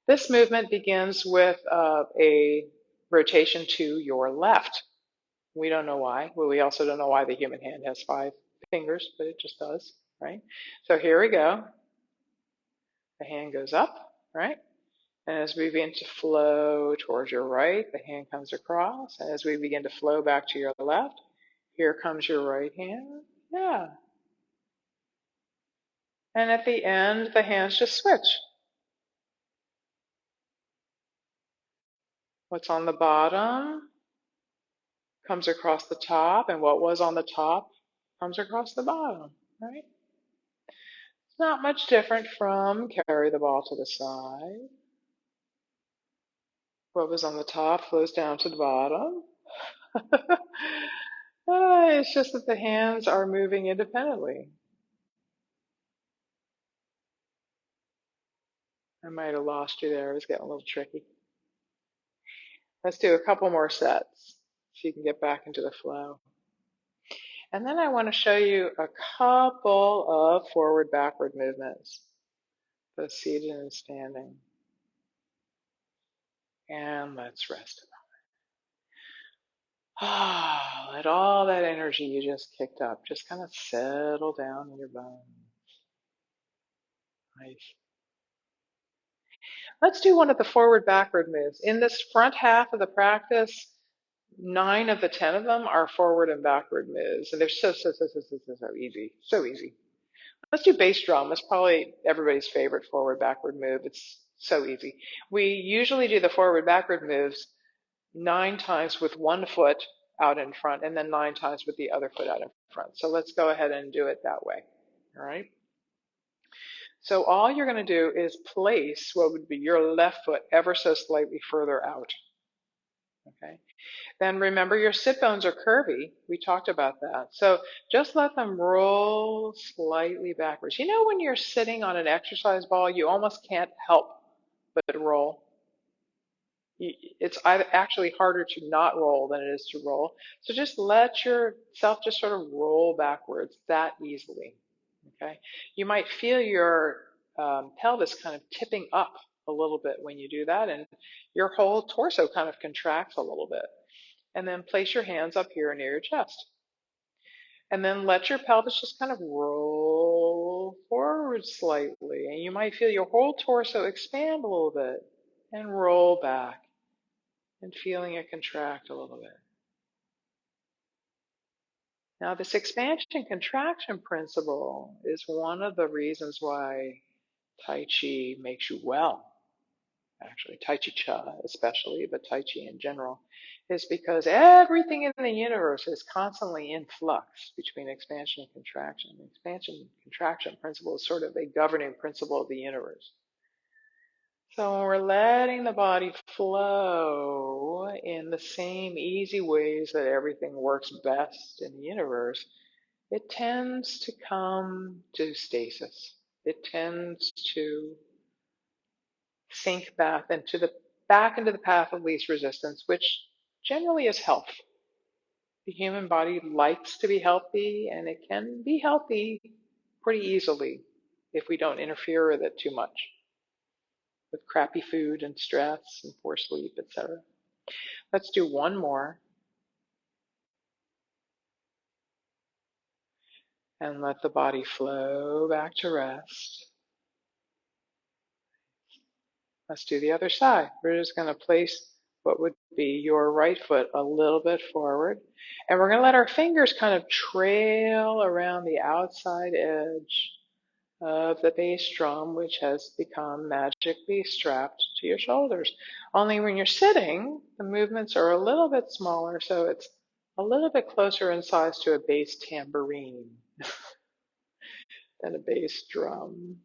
This movement begins with a rotation to your left. We don't know why. Well, we also don't know why the human hand has 5 fingers, but it just does, right? So here we go. The hand goes up, right? And as we begin to flow towards your right, the hand comes across. And as we begin to flow back to your left, here comes your right hand. Yeah. And at the end, the hands just switch. What's on the bottom comes across the top, and what was on the top comes across the bottom, right? It's not much different from carry the ball to the side. What was on the top flows down to the bottom. It's just that the hands are moving independently. I might have lost you there. It was getting a little tricky. Let's do a couple more sets so you can get back into the flow. And then I want to show you a couple of forward-backward movements, both seated and standing. And let's rest a moment. Let all that energy you just kicked up just kind of settle down in your bones. Nice. Let's do one of the forward-backward moves. In this front half of the practice, 9 of the 10 of them are forward and backward moves, and they're so easy, so easy. Let's do bass drum. It's probably everybody's favorite forward backward move. It's so easy. We usually do the forward backward moves 9 times with one foot out in front and then 9 times with the other foot out in front. So let's go ahead and do it that way. All right. So all you're going to do is place what would be your left foot ever so slightly further out. Okay. Then remember your sit bones are curvy. We talked about that. So just let them roll slightly backwards. You know when you're sitting on an exercise ball, you almost can't help but roll. It's actually harder to not roll than it is to roll. So just let yourself just sort of roll backwards that easily. Okay. You might feel your pelvis kind of tipping up a little bit when you do that, and your whole torso kind of contracts a little bit. And then place your hands up here near your chest. And then let your pelvis just kind of roll forward slightly. And you might feel your whole torso expand a little bit and roll back and feeling it contract a little bit. Now, this expansion contraction principle is one of the reasons why Tai Chi makes you well. Actually, Tai Chi Chih especially, but Tai Chi in general, is because everything in the universe is constantly in flux between expansion and contraction. The expansion and contraction principle is sort of a governing principle of the universe. So when we're letting the body flow in the same easy ways that everything works best in the universe, it tends to come to stasis. It tends to sink back into the path of least resistance, which generally is health. The human body likes to be healthy, and it can be healthy pretty easily if we don't interfere with it too much with crappy food and stress and poor sleep, etc. Let's do one more. And let the body flow back to rest. Let's do the other side. We're just going to place what would be your right foot a little bit forward. And we're going to let our fingers kind of trail around the outside edge of the bass drum, which has become magically strapped to your shoulders. Only when you're sitting, the movements are a little bit smaller, so it's a little bit closer in size to a bass tambourine than a bass drum.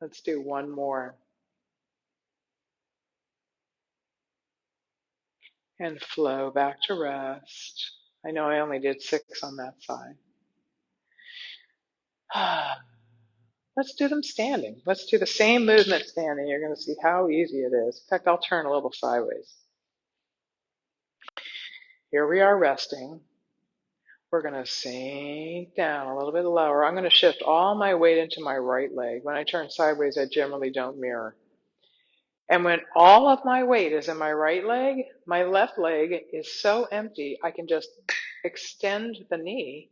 Let's do one more. And flow back to rest. I know I only did 6 on that side. Let's do them standing. Let's do the same movement standing. You're going to see how easy it is. In fact, I'll turn a little sideways. Here we are resting. We're going to sink down a little bit lower. I'm going to shift all my weight into my right leg. When I turn sideways, I generally don't mirror. And when all of my weight is in my right leg, my left leg is so empty, I can just extend the knee,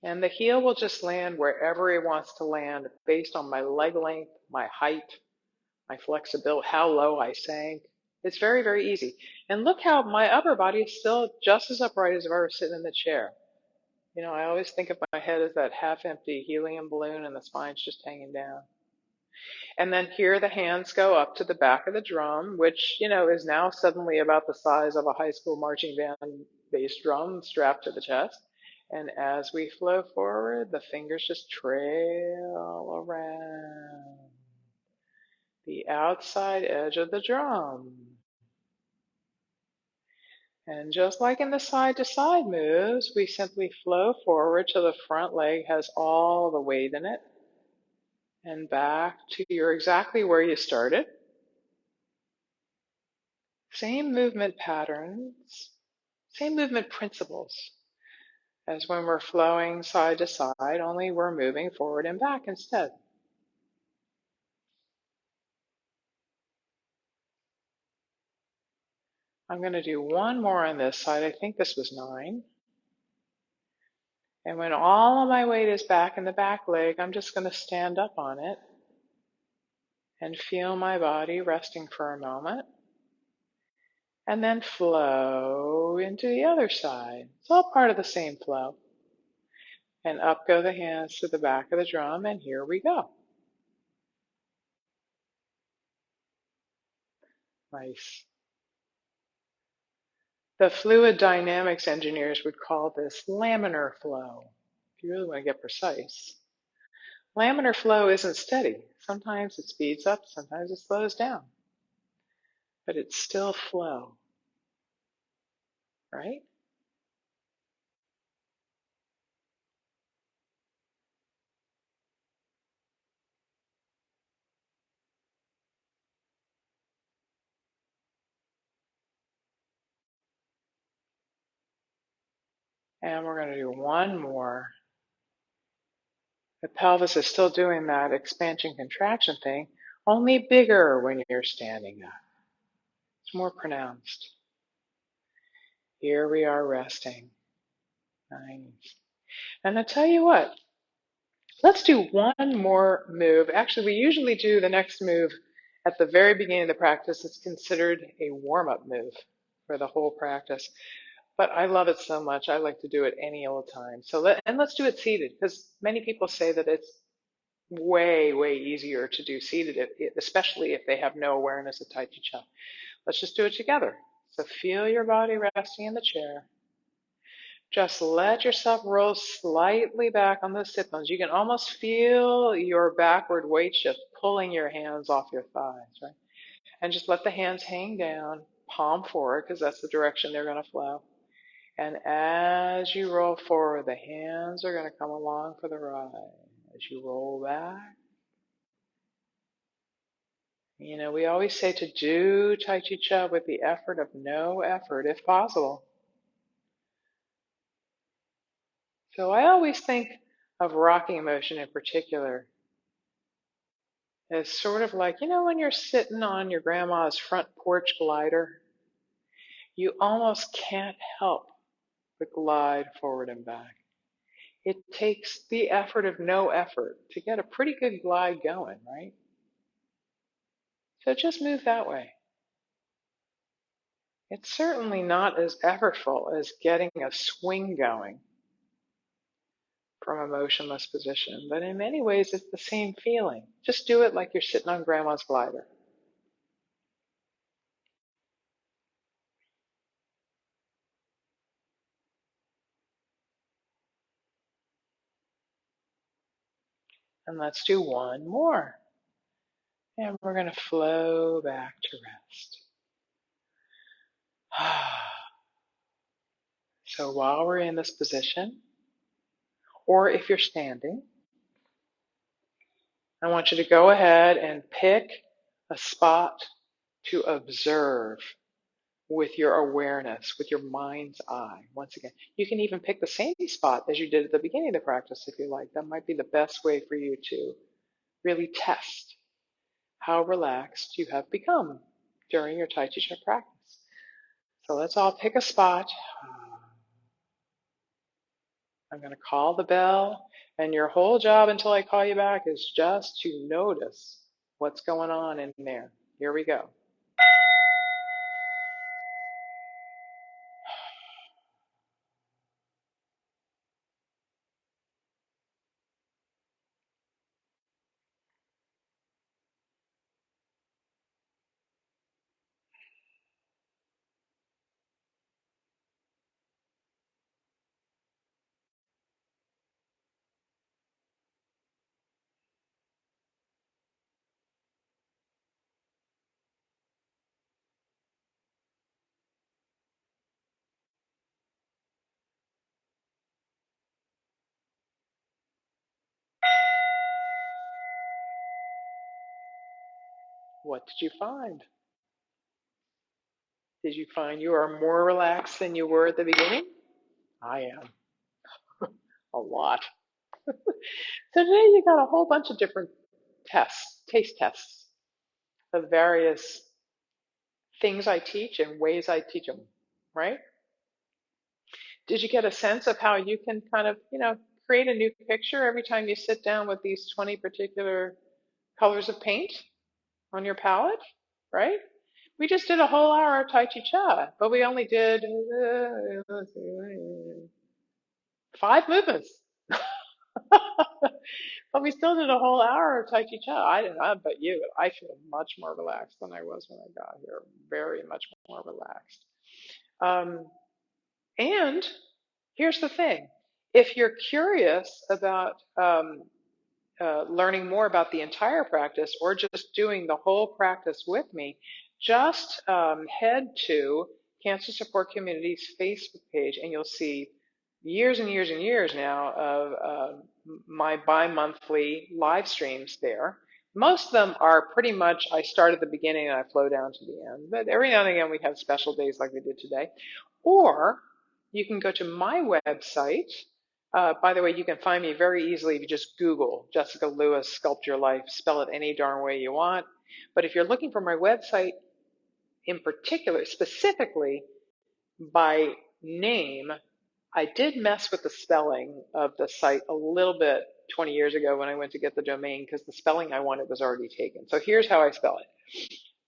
and the heel will just land wherever it wants to land based on my leg length, my height, my flexibility, how low I sank. It's very, very easy. And look how my upper body is still just as upright as if I were sitting in the chair. You know, I always think of my head as that half-empty helium balloon and the spine's just hanging down. And then here the hands go up to the back of the drum, which, you know, is now suddenly about the size of a high school marching band bass drum strapped to the chest. And as we flow forward, the fingers just trail around the outside edge of the drum. And just like in the side to side moves, we simply flow forward till the front leg has all the weight in it. And back to you're exactly where you started. Same movement patterns, same movement principles as when we're flowing side to side, only we're moving forward and back instead. I'm going to do one more on this side. I think this was 9. And when all of my weight is back in the back leg, I'm just going to stand up on it and feel my body resting for a moment. And then flow into the other side. It's all part of the same flow. And up go the hands to the back of the drum, and here we go. Nice. The fluid dynamics engineers would call this laminar flow, if you really want to get precise. Laminar flow isn't steady. Sometimes it speeds up, sometimes it slows down. But it's still flow, right? And we're going to do one more. The pelvis is still doing that expansion contraction thing, only bigger when you're standing up. It's more pronounced. Here we are resting. Nice. And I'll tell you what, let's do one more move. Actually, we usually do the next move at the very beginning of the practice. It's considered a warm-up move for the whole practice. But I love it so much, I like to do it any old time. So let's do it seated, because many people say that it's way, way easier to do seated, especially if they have no awareness of Tai Chi Chih. Let's just do it together. So feel your body resting in the chair. Just let yourself roll slightly back on those sit bones. You can almost feel your backward weight shift pulling your hands off your thighs, right? And just let the hands hang down, palm forward, because that's the direction they're going to flow. And as you roll forward, the hands are going to come along for the ride. As you roll back, you know, we always say to do Tai Chi Chih with the effort of no effort, if possible. So I always think of rocking motion in particular as sort of like, you know, when you're sitting on your grandma's front porch glider, you almost can't help but glide forward and back. It takes the effort of no effort to get a pretty good glide going, right? So just move that way. It's certainly not as effortful as getting a swing going from a motionless position, but in many ways it's the same feeling. Just do it like you're sitting on grandma's glider. And let's do one more. And we're going to flow back to rest. So while we're in this position, or if you're standing, I want you to go ahead and pick a spot to observe with your awareness, with your mind's eye. Once again, you can even pick the same spot as you did at the beginning of the practice if you like. That might be the best way for you to really test how relaxed you have become during your Tai Chi Chih practice. So let's all pick a spot. I'm going to call the bell, and your whole job until I call you back is just to notice what's going on in there. Here we go. What did you find? Did you find you are more relaxed than you were at the beginning? I am. A lot. So today you got a whole bunch of different tests, taste tests of various things I teach and ways I teach them, right? Did you get a sense of how you can kind of, you know, create a new picture every time you sit down with these 20 particular colors of paint on your palette, right? We just did a whole hour of Tai Chi Chih, but we only did 5 movements. But we still did a whole hour of Tai Chi Chih. I didn't know about you, but I feel much more relaxed than I was when I got here. Very much more relaxed. Um, and here's the thing. If you're curious about learning more about the entire practice or just doing the whole practice with me, just head to Cancer Support Community's Facebook page and you'll see years and years and years now of my bi-monthly live streams there. Most of them are pretty much, I start at the beginning and I flow down to the end, but every now and again we have special days like we did today. Or you can go to my website. By the way, you can find me very easily if you just Google Jessica Lewis, Sculpt Your Life, spell it any darn way you want. But if you're looking for my website in particular, specifically by name, I did mess with the spelling of the site a little bit 20 years ago when I went to get the domain because the spelling I wanted was already taken. So here's how I spell it.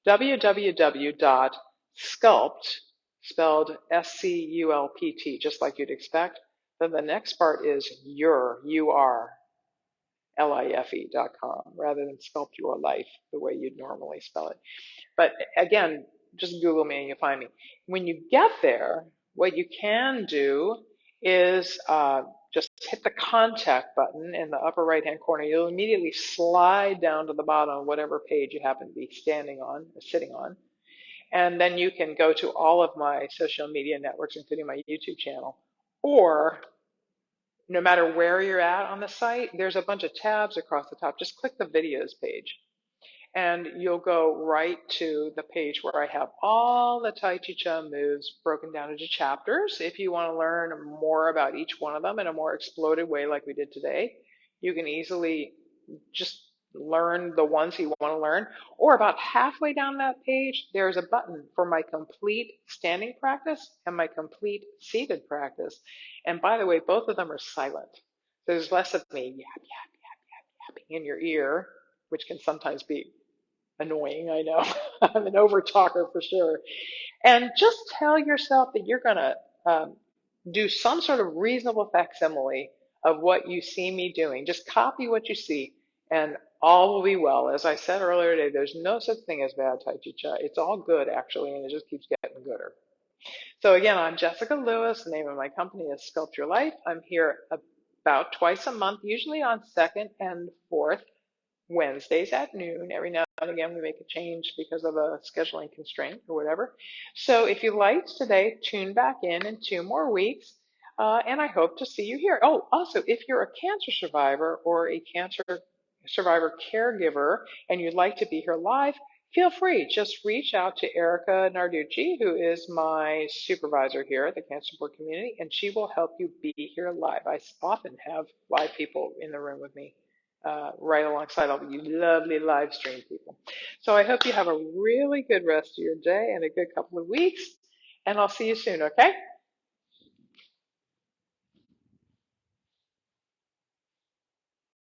www.sculpt, spelled SCULPT, just like you'd expect. Then the next part is life.com, rather than sculpt your life the way you'd normally spell it. But again, just Google me and you'll find me. When you get there, what you can do is just hit the contact button in the upper right hand corner. You'll immediately slide down to the bottom of whatever page you happen to be standing on or sitting on. And then you can go to all of my social media networks, including my YouTube channel. Or no matter where you're at on the site, there's a bunch of tabs across the top. Just click the videos page and you'll go right to the page where I have all the Tai Chi Chih moves broken down into chapters. If you want to learn more about each one of them in a more exploded way like we did today, you can easily just learn the ones you want to learn. Or about halfway down that page, there's a button for my complete standing practice and my complete seated practice. And by the way, both of them are silent. There's less of me yapping in your ear, which can sometimes be annoying, I know. I'm an over talker for sure. And just tell yourself that you're going to do some sort of reasonable facsimile of what you see me doing. Just copy what you see and all will be well. As I said earlier today, there's no such thing as bad Tai Chi Chih. It's all good actually, and it just keeps getting gooder. So again, I'm Jessica Lewis. The name of my company is Sculpt Your Life. I'm here about twice a month, usually on second and fourth Wednesdays at noon. Every now and again, we make a change because of a scheduling constraint or whatever. So if you liked today, tune back in 2 more weeks, and I hope to see you here. Oh, also, if you're a cancer survivor or a cancer survivor caregiver and you'd like to be here live, feel free. Just reach out to Erica Narducci, who is my supervisor here at the Cancer Support Community, and she will help you be here live. I often have live people in the room with me. Right alongside all of you lovely live stream people. So I hope you have a really good rest of your day and a good couple of weeks, and I'll see you soon, okay?